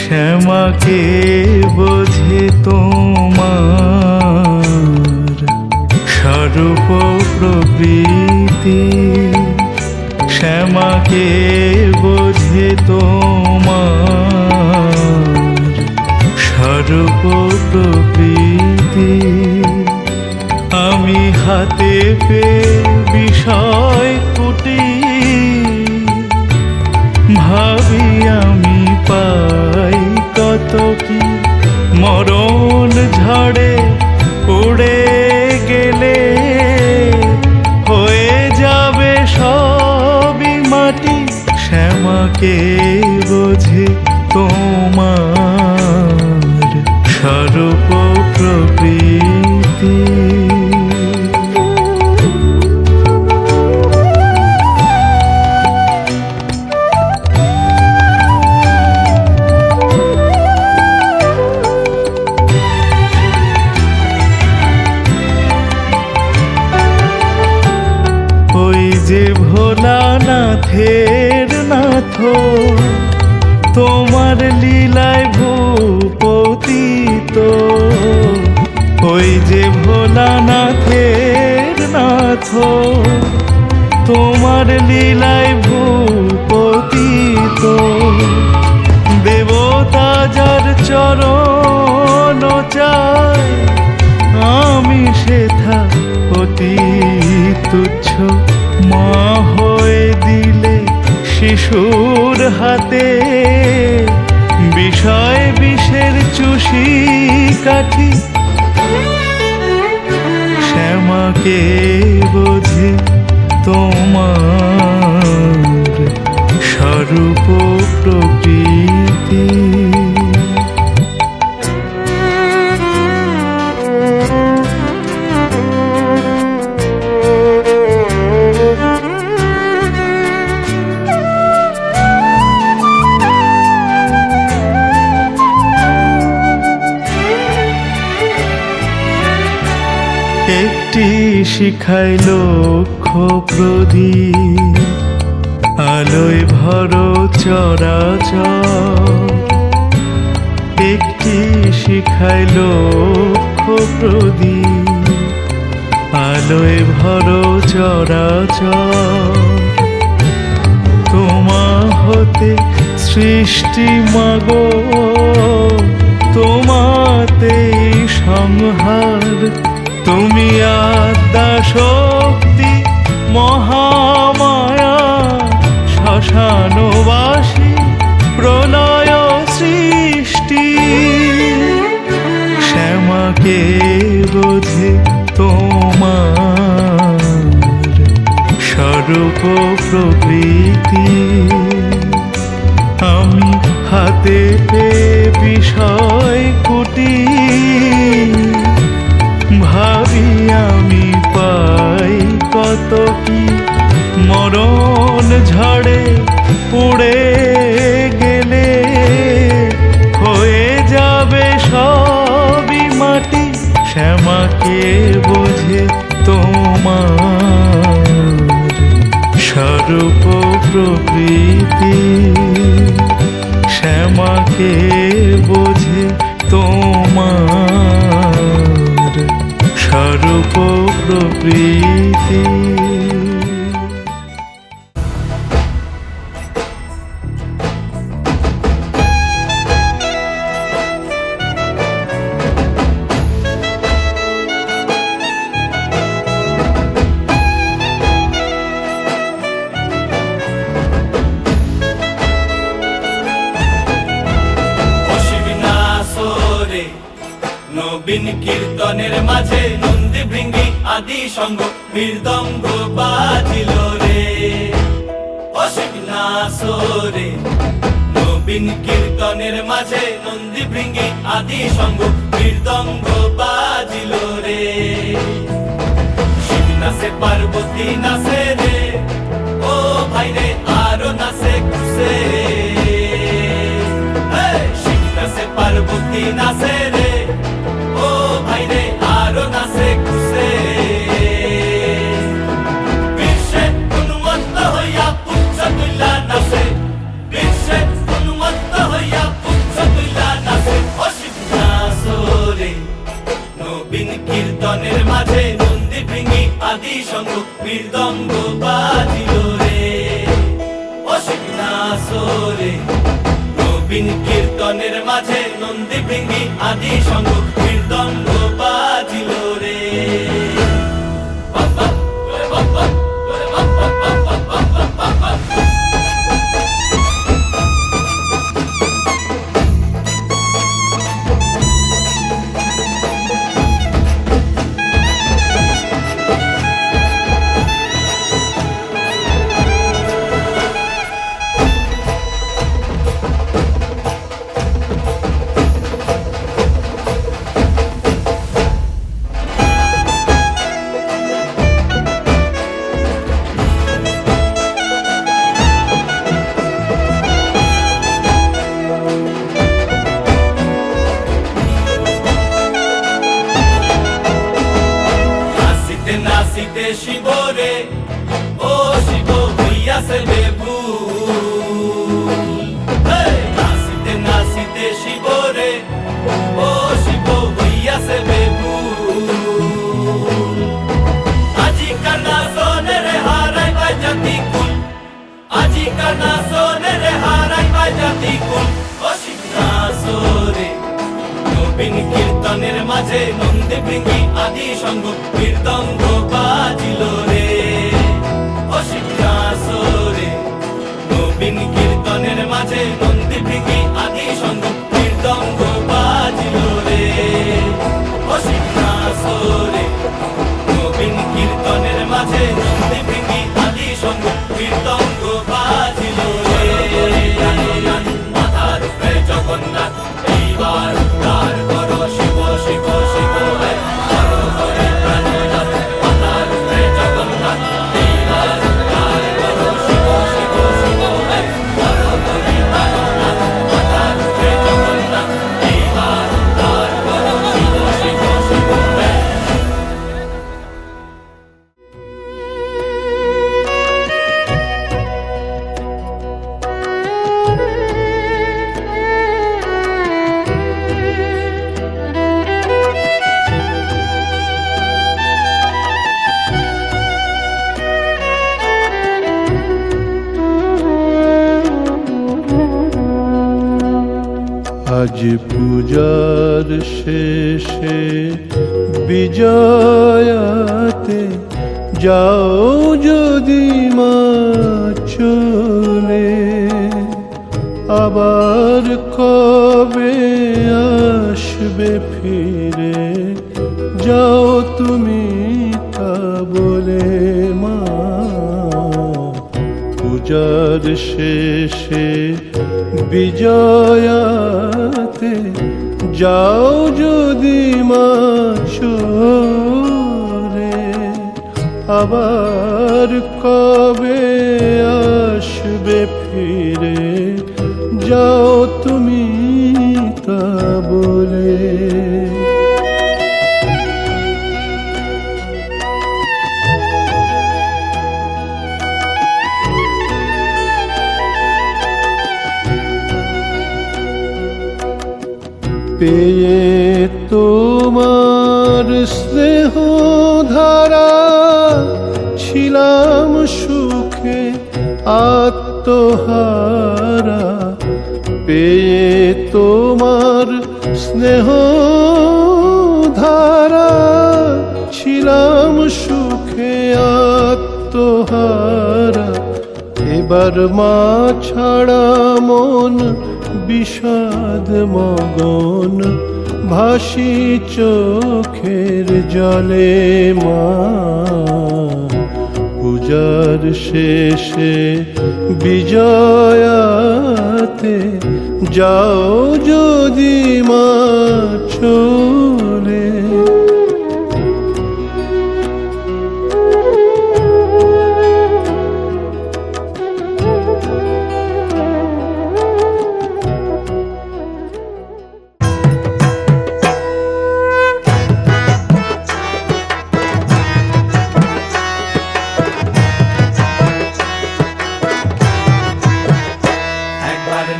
শ্যামাকে বোঝে তোমার স্বরূপ প্রকৃতি, শ্যামাকে বোঝে তোমার স্বরূপ প্রকৃতি। আমি হাতে পেয়ে বিষয় কুটি ভাবি আমি পাই কত কি, মরণ ঝড়ে উড়ে গেলে হয়ে যাবে সবই মাটি। শ্যামাকে বোঝে তোমার স্বরূপ প্রকৃতি। যে ভোলানাথের নাথ তোমার লীলায় ভূপতিত, ওই যে ভোলানাথের নাথ তোমার লীলায় ভূপতিত। দেবতা যার চরণ চায় আমি সেথা অতি তুচ্ছ, মা হয়ে দিলে শিশুর হাতে বিষয় বিষের চুষি কাঠি। শ্যামাকে বোঝে তোমার স্বরূপ প্রকৃতি। একটি শিখায় লক্ষ্য প্রদীপ, আলোয় ভর চরাচর। একটি শিখায় লক্ষ্য প্রদীপ, আলোয় ভর চরাচর। তোমা হতে সৃষ্টি মাগো, তোমাতে সংহার। তুমি আদ্যা শক্তি মহামায়া, শ্মশানবাসী প্রলয় সৃষ্টি। শ্যামাকে বোঝে তোমার স্বরূপ প্রকৃতি। আমি হাতে পেয়ে বিষয় কুটি ভাবি আমি পাই কত কি, মরণ ঝড়ে উড়ে গেলে হয়ে যাবে সবই মাটি। শ্যামাকে বোঝে তোমার স্বরূপ প্রকৃতি। শ্যামাকে বোঝে তোমার স্বরূপ প্রকৃতি। নবীন কীর্তনের মাঝে নন্দী ভৃঙ্গি আদি সঙ্গ মৃদঙ্গ বাজিল রে, অসিক নাসরে। নবীন কীর্তনের মাঝে নন্দী ভৃঙ্গি আদি সঙ্গ মৃদঙ্গ বাজিল রে। শিব নাচে পার্বতী নাচে রে, ও ভাই রে আরো নাচে খুশে। শিব নাচে পার্বতী নাচে রে, ও ভাই রে আরো নাচে খুশে। বিশ্বে উন্মত্ত হইয়া পুচ্ছ তুল্লা নাচে, বিশ্বে উন্মত্ত হইয়া পুচ্ছ তুল্লা বাজিল রে অসিত নাসরে নবীন কীর্তনের মাঝে নন্দী ভৃঙ্গি আদি সঙ্গ কীর্তন বাজিল রে নাচিতে শিবরে ও শিব হইয়াছে বেভুল নাচিতে নাচিতে শিবরে ও শিব হইয়াছে বেভুল আজিকার নাচনের হারাই বাজাতি কুল আজিকার নাচনের হারাই বাজাতি কুল ও শিব নাচরে নবীন কীর্তনের মাঝে নন্দী ভৃঙ্গি আদি সঙ্গ কীর্তঙ্গ বাজিল রে অসিত নাসরে নবীন কীর্তনের মাঝে নন্দী ভৃঙ্গি আদি সঙ্গ কীর্তঙ্গ বাজিল রে অসিত নাসরে নবীন কীর্তনের মাঝে নন্দী ভৃঙ্গি আদি সঙ্গ কীর্তঙ্গ বাজিল রে মাথার উপরে জগন্নাথ এইবার তার করো শিব শিব শিব হে হর হরে প্রাণনাথ মাথার উপরে জগন্নাথ এইবার তার করো শিব শিব শিব হে হর হরে প্রাণনাথ মাথার উপরে জগন্নাথ এইবার তার করো শিব শিব শিব হে আজ পূজার শেষে বিজয়াতে যাও যদি মা চলে আবার কবে আসবে ফিরে যাও তুমি তা বলে মা পূজার শেষে বিজয়াতে যাও যদি মা চলে আবার কবে আসবে ফিরে যাও তুমি তা বলে পেয়ে তোমার স্নেহ ধারা ছিলাম সুখে আত্মহারা পেয়ে তোমার স্নেহ ধারা ছিলাম সুখে আত্মহারা এবার মা ছাড়া মন বিষাদ মগন ভাসি চোখের জলে মা পূজার শেষে বিজয়াতে যাও যদি মা চলে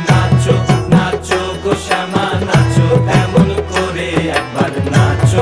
নাচো নাচো গো শ্যামা নাচো এমন করে একবার নাচো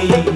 নেই